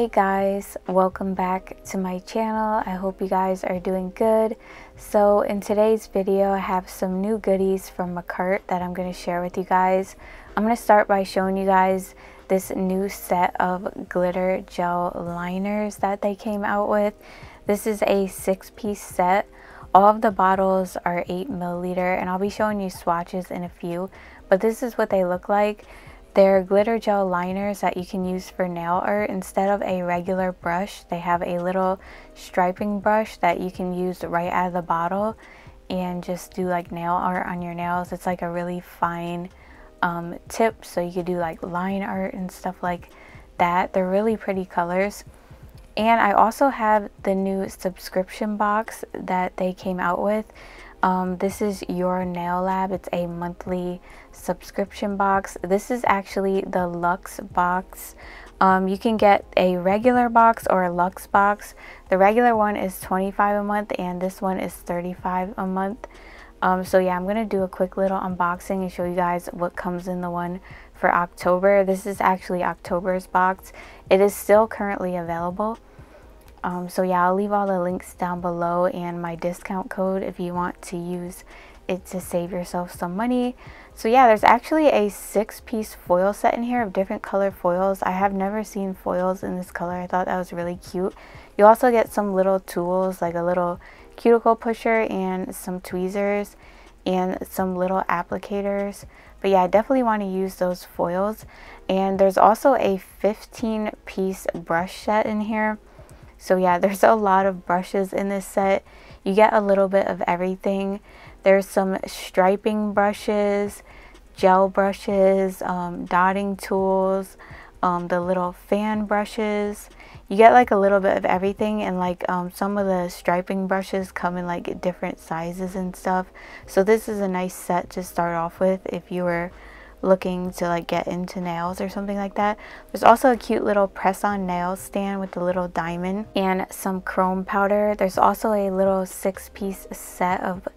Hey guys, welcome back to my channel. I hope you guys are doing good. So in today's video I have some new goodies from Makartt that I'm going to share with you guys. I'm going to start by showing you guys this new set of glitter gel liners that they came out with. This is a 6-piece set. All of the bottles are 8 milliliter, and I'll be showing you swatches in a few, but this is what they look like. They're glitter gel liners that you can use for nail art. Instead of a regular brush, they have a little striping brush that you can use right out of the bottle and just do like nail art on your nails. It's like a really fine tip, so you could do like line art and stuff like that. They're really pretty colors. And I also have the new subscription box that they came out with. This is Your Nail Lab. It's a monthly subscription box. This is actually the Luxe box. You can get a regular box or a Luxe box. The regular one is $25 a month and this one is $35 a month. So yeah, I'm gonna do a quick little unboxing and show you guys what comes in the one for October. This is actually October's box. It is still currently available. So yeah, I'll leave all the links down below and my discount code if you want to use it to save yourself some money. So yeah, there's actually a 6-piece foil set in here of different color foils. I have never seen foils in this color. I thought that was really cute. You also get some little tools like a little cuticle pusher and some tweezers and some little applicators. But yeah, I definitely want to use those foils. And there's also a 15-piece brush set in here. So yeah, there's a lot of brushes in this set. You get a little bit of everything. There's some striping brushes, gel brushes, dotting tools, the little fan brushes. You get like a little bit of everything, and like some of the striping brushes come in like different sizes and stuff. So this is a nice set to start off with if you were looking to like get into nails or something like that. There's also a cute little press-on nail stand with a little diamond and some chrome powder. There's also a little 6-piece set of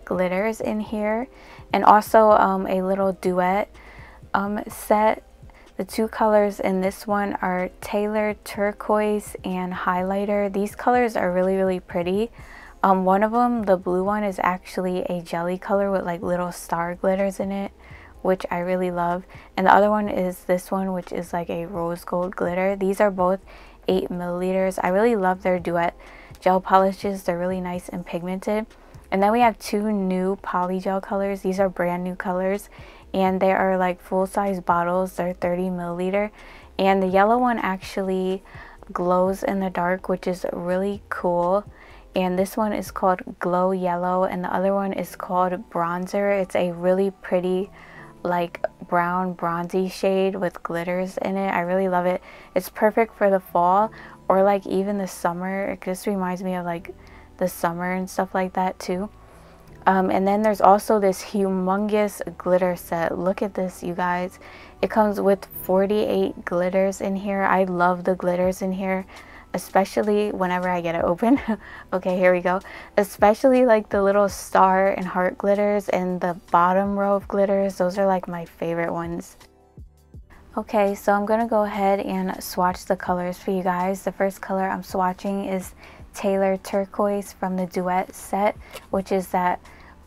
glitters in here, and also a little duet set. The two colors in this one are tailored turquoise and highlighter. These colors are really pretty. One of them, the blue one, is actually a jelly color with like little star glitters in it, which I really love. And the other one is this one, which is like a rose gold glitter. These are both 8 milliliters. I really love their duet gel polishes. They're really nice and pigmented. And then we have 2 new polygel colors. These are brand new colors, and they are like full-size bottles. They're 30 milliliter. And the yellow one actually glows in the dark, which is really cool. And this one is called Glow Yellow, and the other one is called Bronzer. It's a really pretty like brown bronzy shade with glitters in it. I really love it. It's perfect for the fall or like even the summer. It just reminds me of like the summer and stuff like that too. And then there's also this humongous glitter set. Look at this, you guys. It comes with 48 glitters in here. I love the glitters in here, especially whenever I get it open. Okay, here we go. Especially like the little star and heart glitters and the bottom row of glitters. Those are like my favorite ones. Okay, so I'm gonna go ahead and swatch the colors for you guys. The first color I'm swatching is Tailored Turquoise from the Duet set, which is that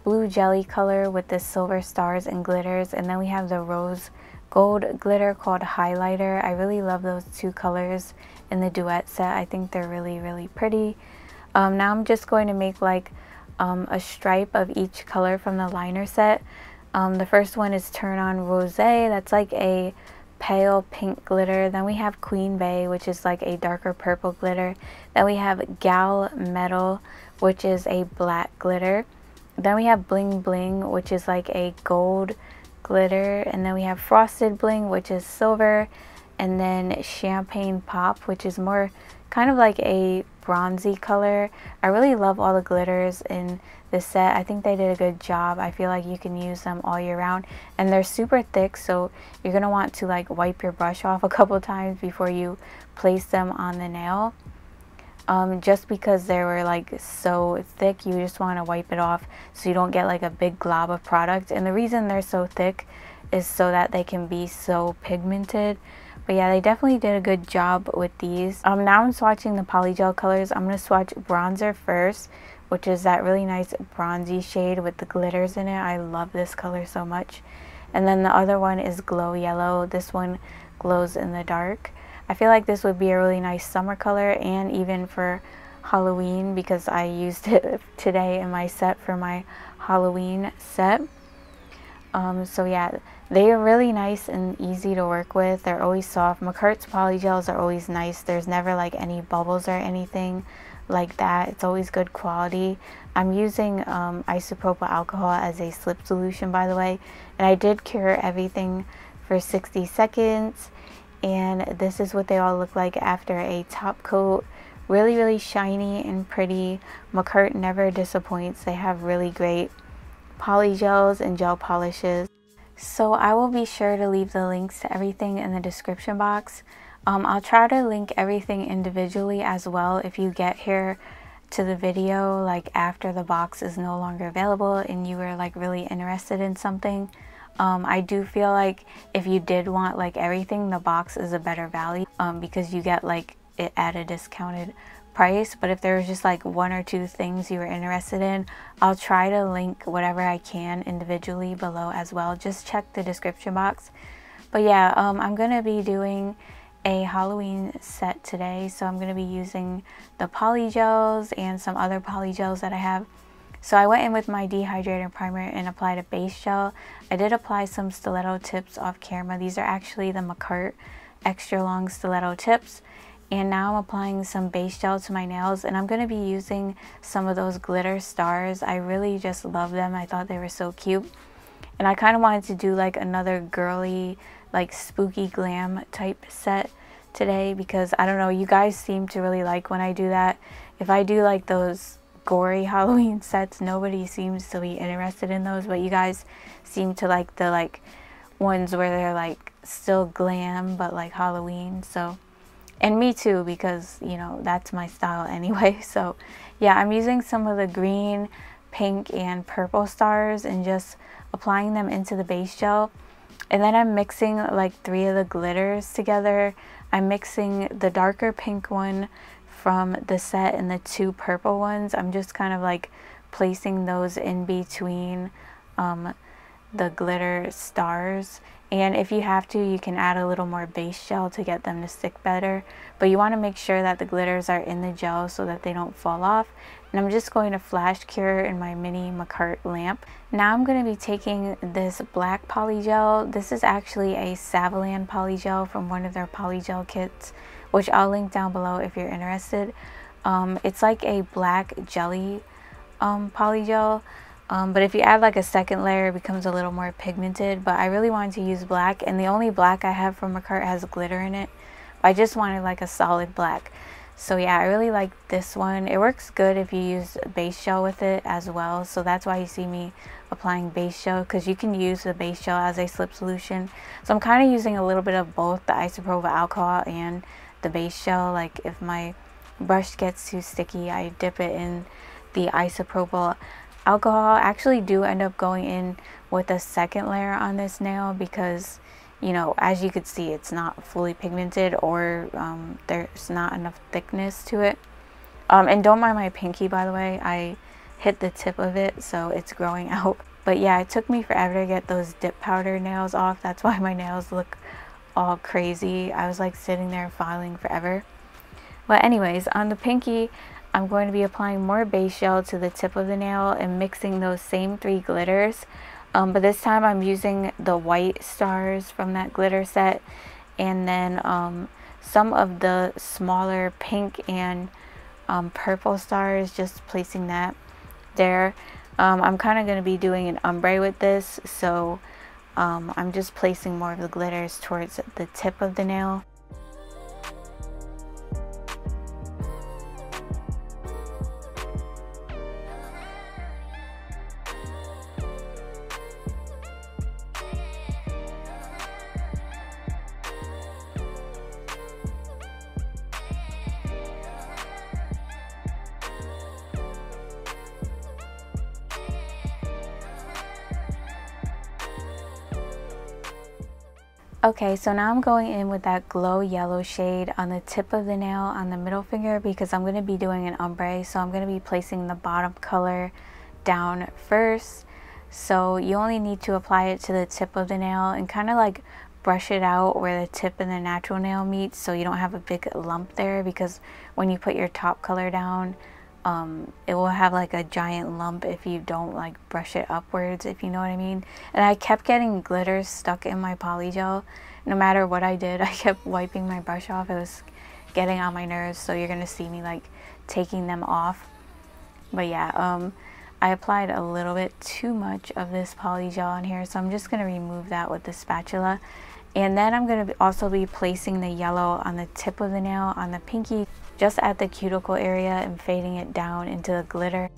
blue jelly color with the silver stars and glitters. And then we have the rose gold glitter called Highlighter. I really love those two colors in the Duet set. I think they're really pretty. Now I'm just going to make like a stripe of each color from the liner set. The first one is Turn On Rosé. That's like a pale pink glitter. Then we have Queen Bee, which is like a darker purple glitter. Then we have Gal Metal, which is a black glitter. Then we have Bling Bling, which is like a gold glitter. And then we have Frosted Bling, which is silver. And then Champagne Pop, which is more kind of like a bronzy color. I really love all the glitters in this set. I think they did a good job. I feel like you can use them all year round, and they're super thick, so you're gonna want to like wipe your brush off a couple times before you place them on the nail. Just because they were like so thick, you just want to wipe it off so you don't get like a big glob of product. And the reason they're so thick is so that they can be so pigmented But yeah, they definitely did a good job with these. Now I'm swatching the Polygel colors. I'm going to swatch bronzer first, which is that really nice bronzy shade with the glitters in it. I love this color so much. And then the other one is Glow Yellow. This one glows in the dark. I feel like this would be a really nice summer color and even for Halloween, because I used it today in my set for my Halloween set. So yeah, they are really nice and easy to work with. They're always soft. Makartt's polygels are always nice. There's never like any bubbles or anything like that. It's always good quality. I'm using isopropyl alcohol as a slip solution, by the way, and I did cure everything for 60 seconds, and this is what they all look like after a top coat. Really shiny and pretty. Makartt never disappoints. They have really great polygels and gel polishes. So I will be sure to leave the links to everything in the description box. I'll try to link everything individually as well if you get here to the video like after the box is no longer available and you were like really interested in something. I do feel like if you did want like everything, the box is a better value because you get like it at a discounted price. But if there was just like one or two things you were interested in, I'll try to link whatever I can individually below as well. Just check the description box. But yeah, I'm gonna be doing a Halloween set today, so I'm gonna be using the polygels and some other polygels that I have. So I went in with my dehydrator primer and applied a base gel. I did apply some stiletto tips off camera. These are actually the Makartt extra long stiletto tips. And now I'm applying some base gel to my nails, and I'm going to be using some of those glitter stars. I really just love them. I thought they were so cute. And I kind of wanted to do like another girly, like spooky glam type set today because I don't know, you guys seem to really like when I do that. If I do like those gory Halloween sets, nobody seems to be interested in those, but you guys seem to like the ones where they're like still glam but like Halloween. So, and me too, because you know that's my style anyway. So yeah, I'm using some of the green, pink and purple stars and just applying them into the base gel, and then I'm mixing like 3 of the glitters together. I'm mixing the darker pink one from the set and the 2 purple ones. I'm just kind of like placing those in between the glitter stars, and if you have to, you can add a little more base gel to get them to stick better, but you want to make sure that the glitters are in the gel so that they don't fall off. And I'm just going to flash cure in my mini Makartt lamp. Now I'm going to be taking this black polygel. This is actually a Savillon polygel from one of their polygel kits, which I'll link down below if you're interested. It's like a black jelly polygel, but if you add like a second layer, it becomes a little more pigmented. But I really wanted to use black, and the only black I have from Makartt has glitter in it. But I just wanted like a solid black. So yeah, I really like this one. It works good if you use base gel with it as well. So that's why you see me applying base gel, because you can use the base gel as a slip solution. So I'm kind of using a little bit of both the isopropyl alcohol and the base gel. Like if my brush gets too sticky, I dip it in the isopropyl alcohol. I actually do end up going in with a second layer on this nail because, you know, as you could see, it's not fully pigmented, or there's not enough thickness to it. And don't mind my pinky, by the way. I hit the tip of it, so it's growing out. But yeah, it took me forever to get those dip powder nails off. That's why my nails look all crazy. I was like sitting there filing forever. But anyways, on the pinky, I'm going to be applying more base gel to the tip of the nail and mixing those same 3 glitters. But this time I'm using the white stars from that glitter set, and then some of the smaller pink and purple stars, just placing that there. I'm kind of going to be doing an ombre with this, so I'm just placing more of the glitters towards the tip of the nail. Okay, so now I'm going in with that glow yellow shade on the tip of the nail on the middle finger because I'm going to be doing an ombre. So I'm going to be placing the bottom color down first. So you only need to apply it to the tip of the nail and kind of like brush it out where the tip and the natural nail meets, so you don't have a big lump there, because when you put your top color down, it will have like a giant lump if you don't like brush it upwards, if you know what I mean. And I kept getting glitter stuck in my polygel. No matter what I did, I kept wiping my brush off. It was getting on my nerves, so you're gonna see me like taking them off. But yeah, I applied a little bit too much of this polygel on here, so I'm just gonna remove that with the spatula. And then I'm going to also be placing the yellow on the tip of the nail, on the pinky, just at the cuticle area, and fading it down into the glitter.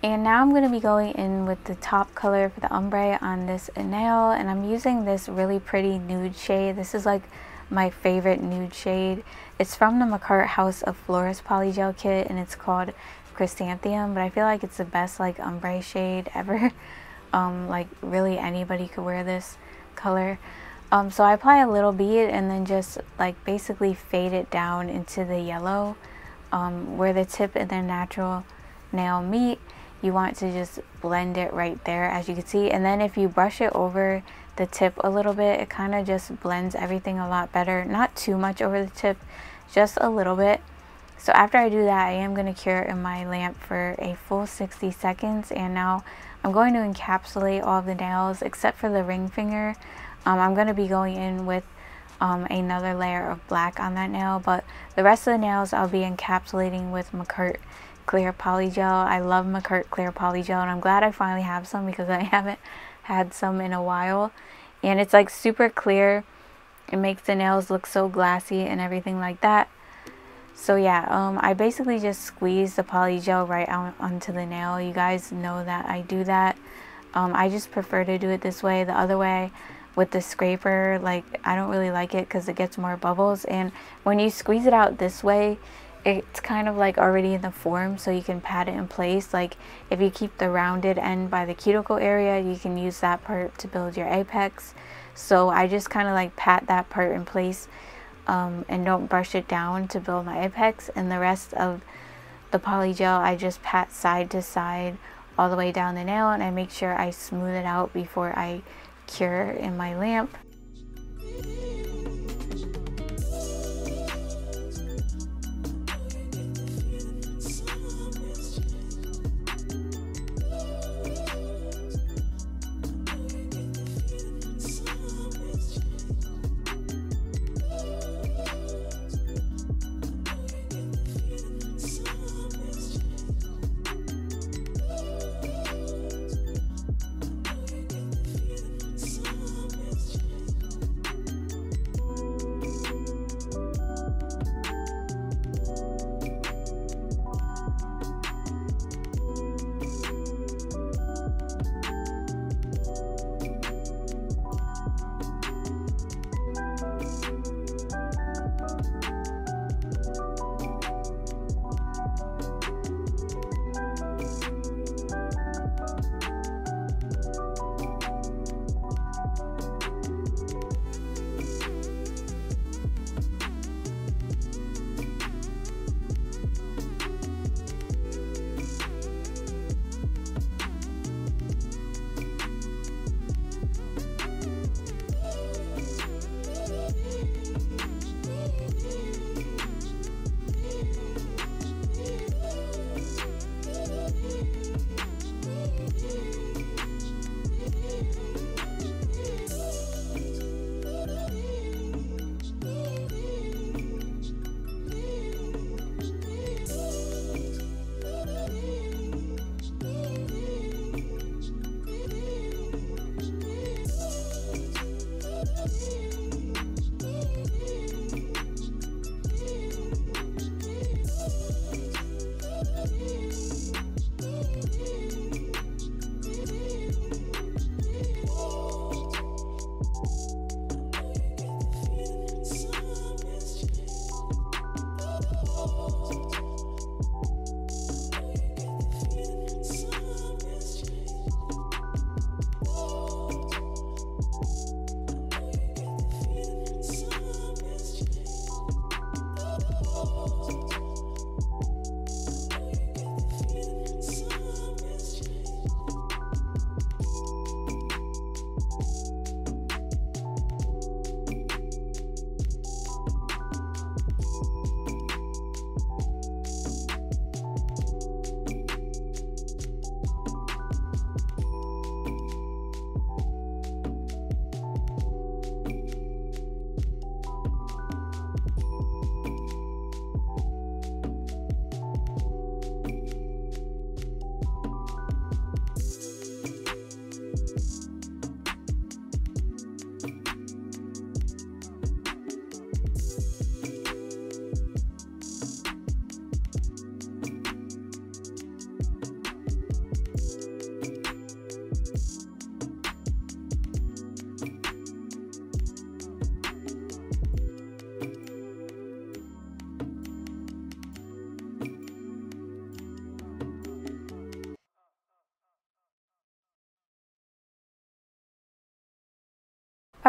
And now I'm going to be going in with the top color for the ombre on this nail, and I'm using this really pretty nude shade. This is like my favorite nude shade. It's from the Makartt House of Florist Polygel kit, and it's called Chrysanthemum, but I feel like it's the best like ombre shade ever. Like really anybody could wear this color. So I apply a little bead and then just like basically fade it down into the yellow where the tip and the natural nail meet. You want to just blend it right there, as you can see, and then if you brush it over the tip a little bit, it kind of just blends everything a lot better. Not too much over the tip, just a little bit. So after I do that, I am going to cure in my lamp for a full 60 seconds, and now I'm going to encapsulate all of the nails except for the ring finger. I'm going to be going in with another layer of black on that nail, but the rest of the nails I'll be encapsulating with Makartt clear polygel. I love Makartt clear polygel, and I'm glad I finally have some because I haven't had some in a while. And it's like super clear. It makes the nails look so glassy and everything like that. So yeah, I basically just squeeze the polygel right onto the nail. You guys know that I do that. I just prefer to do it this way. The other way with the scraper, like, I don't really like it because it gets more bubbles. And when you squeeze it out this way, it's kind of like already in the form, so you can pat it in place. Like if you keep the rounded end by the cuticle area, you can use that part to build your apex. So I just kind of like pat that part in place and don't brush it down to build my apex. And the rest of the polygel, I just pat side to side all the way down the nail, and I make sure I smooth it out before I cure in my lamp.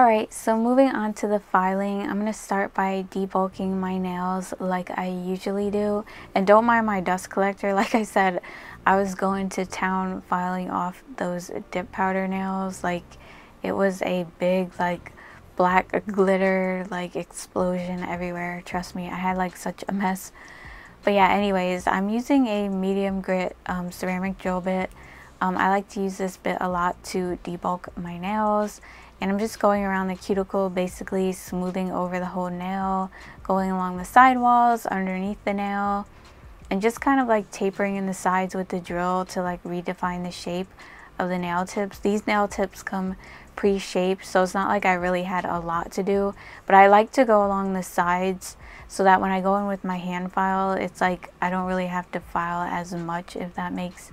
Alright, so moving on to the filing, I'm going to start by debulking my nails like I usually do. And don't mind my dust collector. Like I said, I was going to town filing off those dip powder nails. Like, it was a big, like, black glitter, like, explosion everywhere. Trust me, I had, like, such a mess. But yeah, anyways, I'm using a medium grit ceramic drill bit. I like to use this bit a lot to debulk my nails. And I'm just going around the cuticle, basically smoothing over the whole nail, going along the sidewalls, underneath the nail, and just kind of like tapering in the sides with the drill to like redefine the shape of the nail tips. These nail tips come pre-shaped, so it's not like I really had a lot to do, but I like to go along the sides so that when I go in with my hand file, it's like I don't really have to file as much, if that makes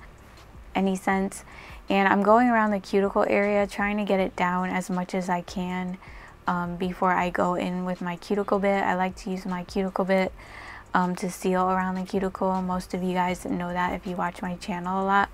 any sense. And I'm going around the cuticle area trying to get it down as much as I can before I go in with my cuticle bit. I like to use my cuticle bit to seal around the cuticle. Most of you guys know that if you watch my channel a lot.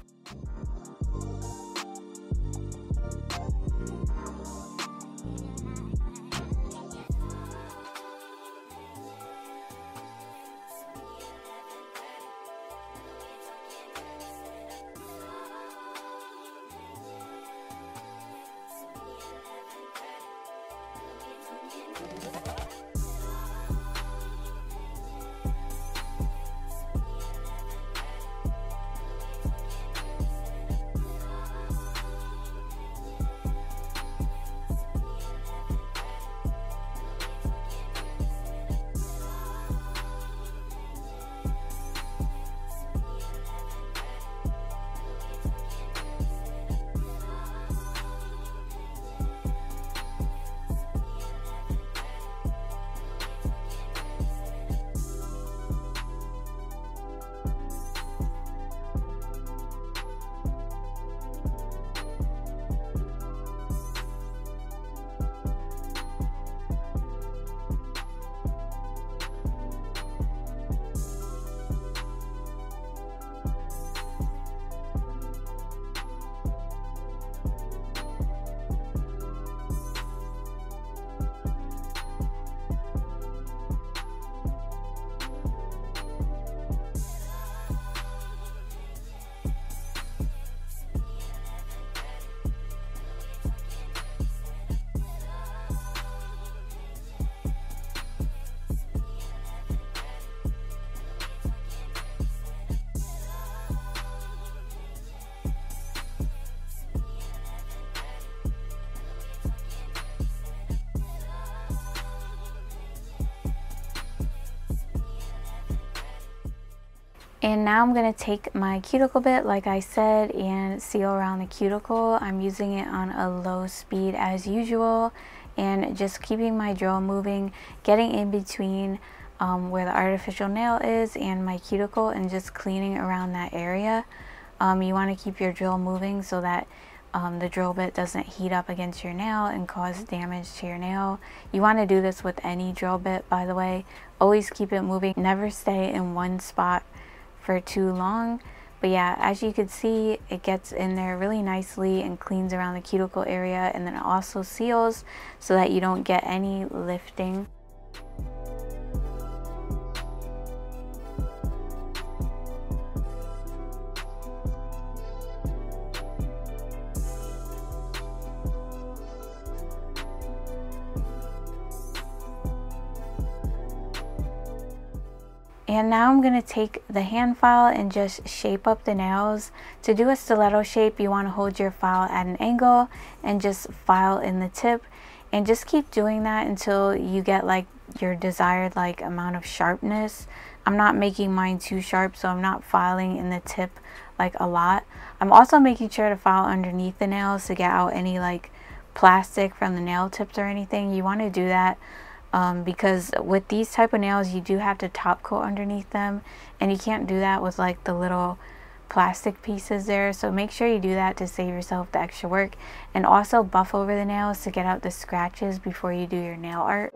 And now I'm going to take my cuticle bit, like I said, and seal around the cuticle. I'm using it on a low speed as usual, and just keeping my drill moving, getting in between where the artificial nail is and my cuticle, and just cleaning around that area. You want to keep your drill moving so that the drill bit doesn't heat up against your nail and cause damage to your nail. You want to do this with any drill bit, by the way. Always keep it moving. Never stay in one spot for too long. But yeah, as you can see, it gets in there really nicely and cleans around the cuticle area, and then it also seals so that you don't get any lifting. And now I'm going to take the hand file and just shape up the nails. To do a stiletto shape, you want to hold your file at an angle and just file in the tip, and just keep doing that until you get like your desired like amount of sharpness. I'm not making mine too sharp, so I'm not filing in the tip like a lot. I'm also making sure to file underneath the nails to get out any like plastic from the nail tips or anything. You want to do that because with these type of nails you do have to top coat underneath them, and you can't do that with like the little plastic pieces there. So make sure you do that to save yourself the extra work, and also buff over the nails to get out the scratches before you do your nail art.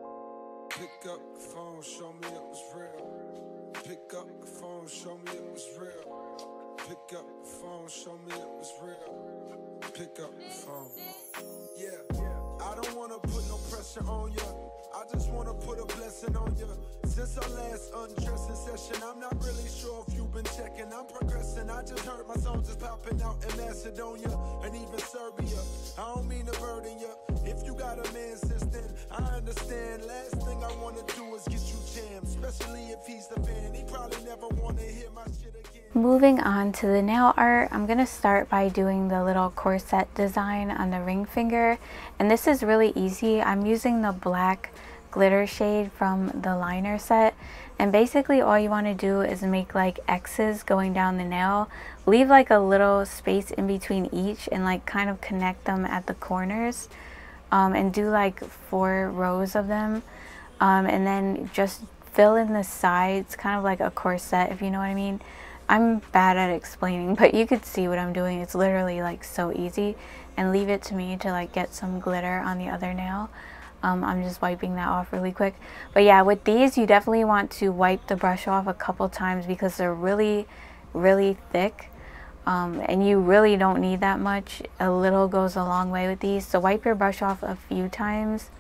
Pick up the phone, show me it was real. Pick up the phone, show me it was real. Pick up the phone, show me it was real. Pick up the phone. Yeah, I don't wanna put no pressure on ya. I just wanna put a blessing on ya. Since our last undressing session, I'm not really sure if you've been checking. I'm progressing. I just heard my songs is popping out in Macedonia and even Serbia. I don't mean to burden ya. If you got a man since then, I understand. Last thing I wanna do is get you jammed, especially if he's the fan. He probably never wanna hear my shit again. Moving on to the nail art, I'm going to start by doing the little corset design on the ring finger. And this is really easy. I'm using the black glitter shade from the liner set. And basically all you want to do is make like X's going down the nail. Leave like a little space in between each and like kind of connect them at the corners. And do like 4 rows of them. And then just fill in the sides, kind of like a corset, if you know what I mean. I'm bad at explaining, but you could see what I'm doing. It's literally like so easy. And leave it to me to like get some glitter on the other nail. I'm just wiping that off really quick. But yeah, with these you definitely want to wipe the brush off a couple times because they're really thick. And you really don't need that much. A little goes a long way with these. So wipe your brush off a few times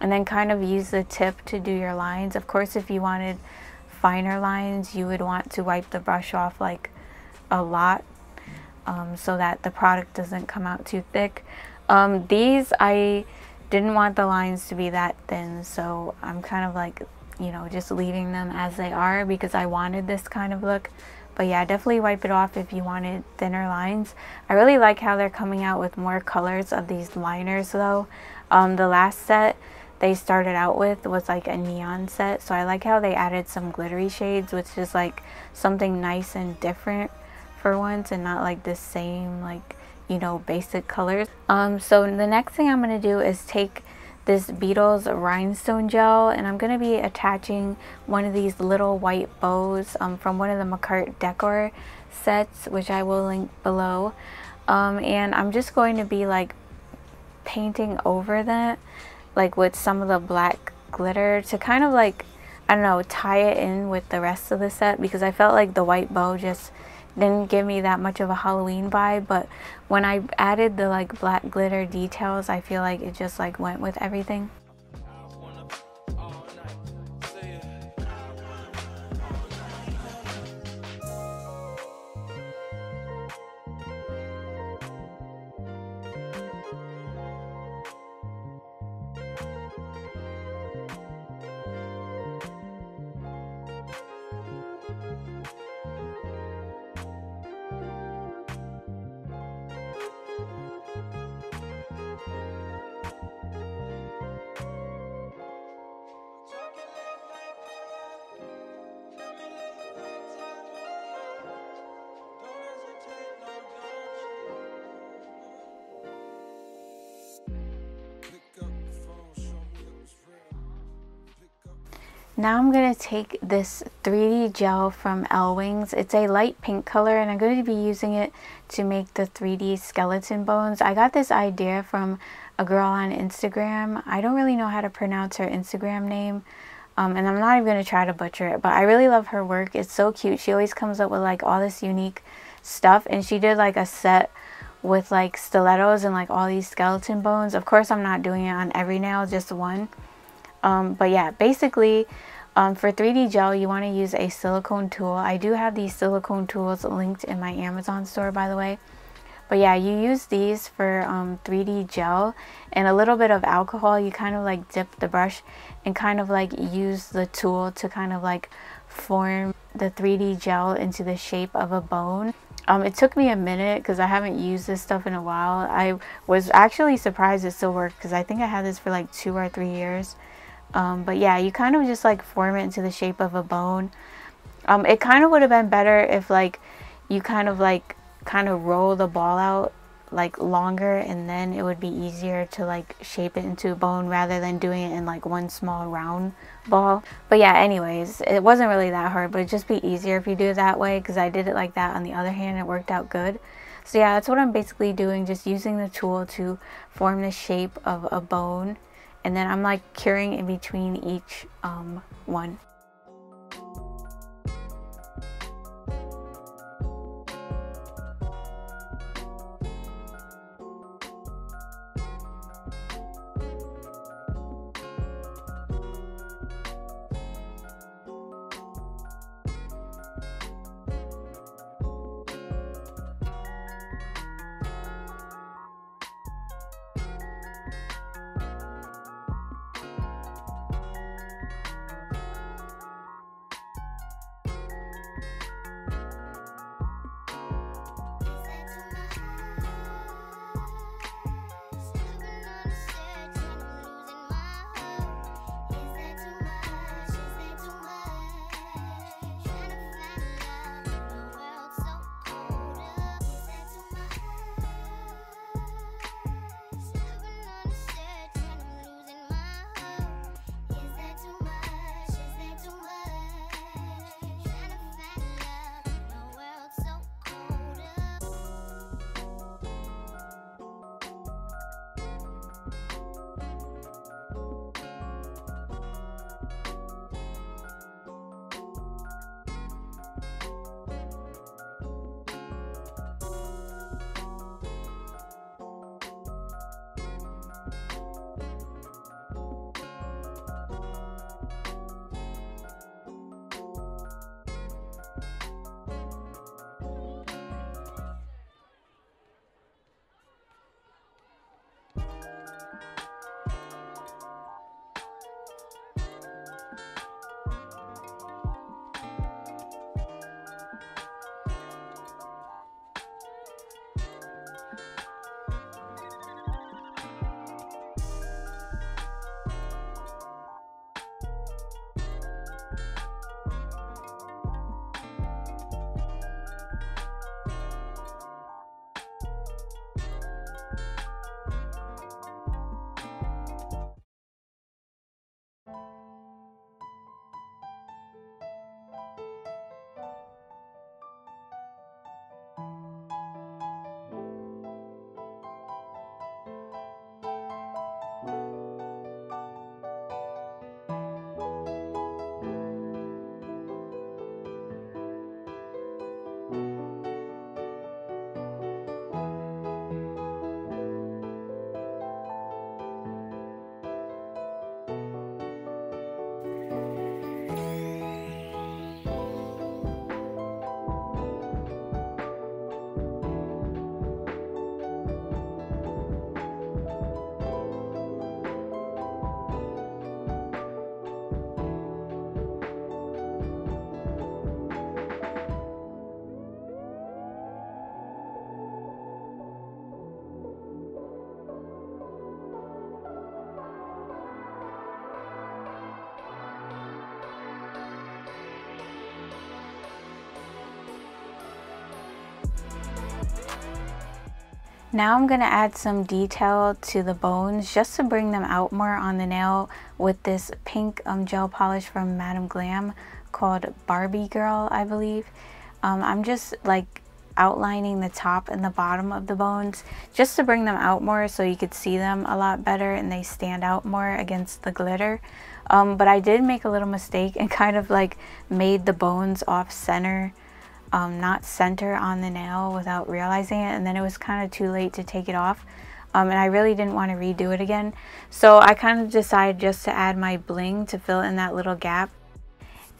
and then kind of use the tip to do your lines. Of course, if you wanted finer lines, you would want to wipe the brush off like a lot, so that the product doesn't come out too thick. These, I didn't want the lines to be that thin, so I'm kind of like, you know, just leaving them as they are because I wanted this kind of look. But yeah, definitely wipe it off if you wanted thinner lines. I really like how they're coming out with more colors of these liners though. The last set they started out with was like a neon set, so I like how they added some glittery shades, which is like something nice and different for once and not like the same, like, you know, basic colors. So the next thing I'm going to do is take this Beatles Rhinestone Gel, and I'm going to be attaching one of these little white bows from one of the Makartt decor sets, which I will link below. And I'm just going to be like painting over that, like with some of the black glitter to kind of like, I don't know, tie it in with the rest of the set, because I felt like the white bow just didn't give me that much of a Halloween vibe. But when I added the like black glitter details, I feel like it just like went with everything. Now I'm going to take this 3D gel from L Wings. It's a light pink color and I'm going to be using it to make the 3D skeleton bones. I got this idea from a girl on Instagram. I don't really know how to pronounce her Instagram name. And I'm not even going to try to butcher it, but I really love her work. It's so cute. She always comes up with like all this unique stuff, and she did like a set with like stilettos and like all these skeleton bones. Of course, I'm not doing it on every nail, just one. But yeah, basically for 3D gel, you want to use a silicone tool. I do have these silicone tools linked in my Amazon store, by the way. But yeah, you use these for 3D gel and a little bit of alcohol. You kind of like dip the brush and kind of like use the tool to kind of like form the 3D gel into the shape of a bone. It took me a minute because I haven't used this stuff in a while. I was actually surprised it still worked because I think I had this for like 2 or 3 years. But yeah, you kind of just like form it into the shape of a bone. It kind of would have been better if like you kind of roll the ball out like longer, and then it would be easier to like shape it into a bone rather than doing it in like one small round ball. But yeah, anyways, it wasn't really that hard, but it'd just be easier if you do it that way, because I did it like that on the other hand. It worked out good. So yeah, that's what I'm basically doing, just using the tool to form the shape of a bone. And then I'm like curing in between each one. Now I'm going to add some detail to the bones just to bring them out more on the nail with this pink gel polish from Madame Glam called Barbie Girl, I believe. I'm just like outlining the top and the bottom of the bones just to bring them out more so you could see them a lot better and they stand out more against the glitter. But I did make a little mistake and kind of like made the bones off center, not center on the nail without realizing it, and then it was kind of too late to take it off. And I really didn't want to redo it again, so I kind of decided just to add my bling to fill in that little gap.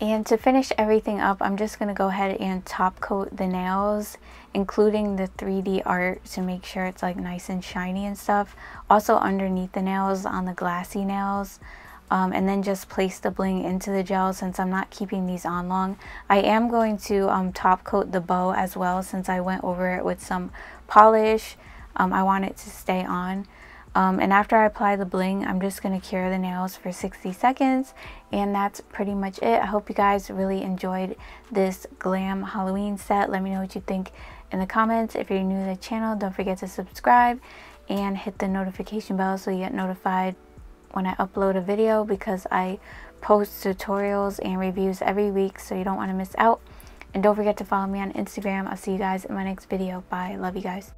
And to finish everything up, I'm just going to go ahead and top coat the nails, including the 3D art, to make sure it's like nice and shiny and stuff. Also underneath the nails on the glassy nails. And then just place the bling into the gel since I'm not keeping these on long. I am going to top coat the bow as well since I went over it with some polish. I want it to stay on. And after I apply the bling, I'm just going to cure the nails for 60 seconds. And that's pretty much it. I hope you guys really enjoyed this glam Halloween set. Let me know what you think in the comments. If you're new to the channel, don't forget to subscribe and hit the notification bell so you get notified when I upload a video, because I post tutorials and reviews every week, so you don't want to miss out. And don't forget to follow me on Instagram. I'll see you guys in my next video. Bye. Love you guys.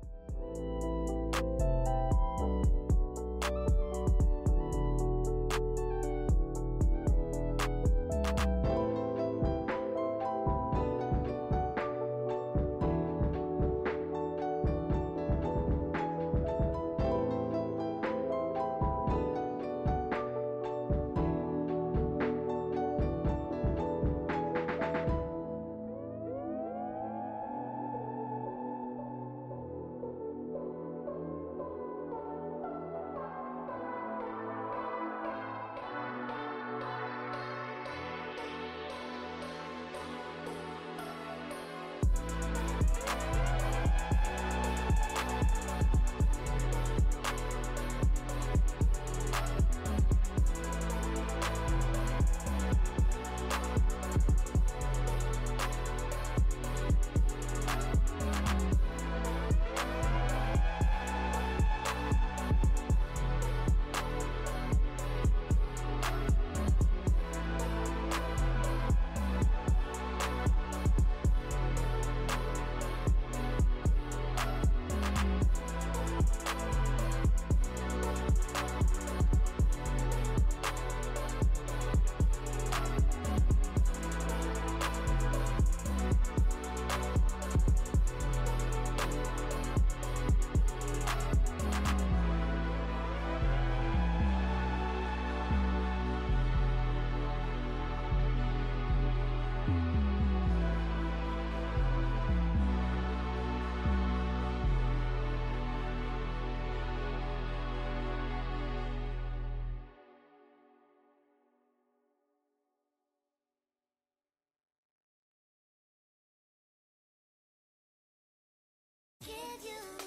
Give you